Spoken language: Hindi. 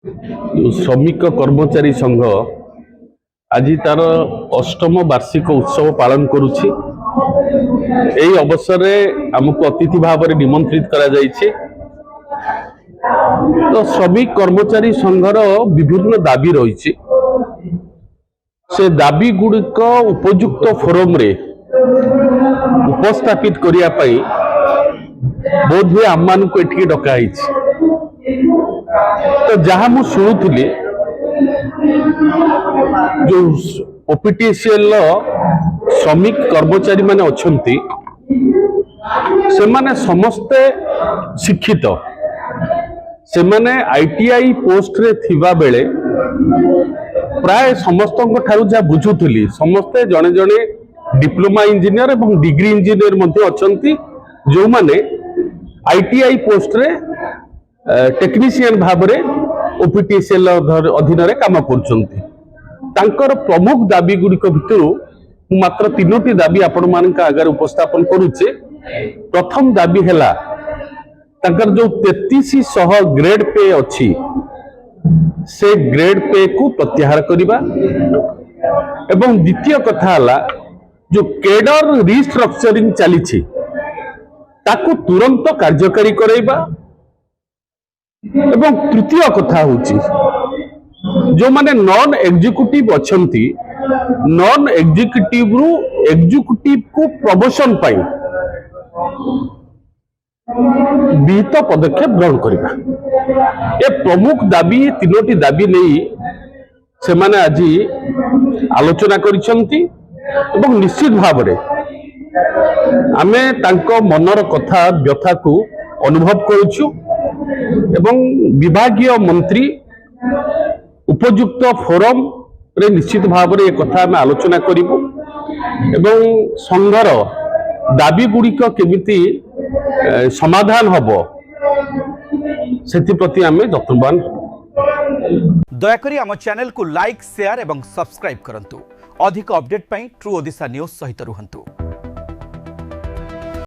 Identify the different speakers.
Speaker 1: श्रमिक कर्मचारी संघ आज तार अष्टम वार्षिक उत्सव पालन करुछि। एही अवसर में आमको अतिथि भाव में निमंत्रित करा जायछि। तो श्रमिक कर्मचारी संघर विभिन्न दाबी रही से दाबी गुड़िक उपयुक्त फोरम रे उपस्थापित करिया पई बोध हुए आम मान को एठी डकाई। तो जहाँ मु शुणुली जो ओपीटीसीएल श्रमिक कर्मचारी माने अछंती से माने समस्ते शिक्षित से माने आईटीआई पोस्ट रे थिबा बेले प्राय समस्त ठारू जहाँ बुझुली समस्ते जड़े जड़े डिप्लोमा इंजीनियर एवं डिग्री इंजीनियर मध्य अछंती जो माने आईटीआई पोस्ट रे टेक्नीशियन भाव में ओपीटीसीएल अधीन काम कर प्रमुख दाबी गुड़िक भितर मात्र तीनोटी दाबी आपण मान आगे उपस्थापन करुचे। प्रथम दाबी है जो 3300 ग्रेड पे अच्छी से ग्रेड पे को प्रत्याहार करवा एवं द्वितीय कथा है जो केडर रिस्ट्रक्चरिंग चली ताकू तुरंत कार्यकारी करैबा एवं तृतीय कथा होची जो माने नॉन एग्जीक्यूटिव अच्छंती नॉन एग्जीक्यूटिव रु एग्जीक्यूटिव को प्रमोशन पाई विहित पदक्षेप ग्रहण करबा। ए प्रमुख दाबी तीनोटी दाबी नहीं से माने आज आलोचना करिसंती एवं निश्चित भाव में आमे तांको मनर कथा व्यथा को अनुभव करुछु एवं विभागीय मंत्री उपयुक्त फोरम रे निश्चित भाव में कथा आम आलोचना करूँ एवं संघर दाबी गुड़िक केमिति समाधान हब से प्रति आम यत्नवान।
Speaker 2: दयाकोरी आम चैनल को लाइक शेयर एवं सब्सक्राइब करंतु। अधिक अपडेट पई ट्रू ओडिशा न्यूज सहित रुहंतु।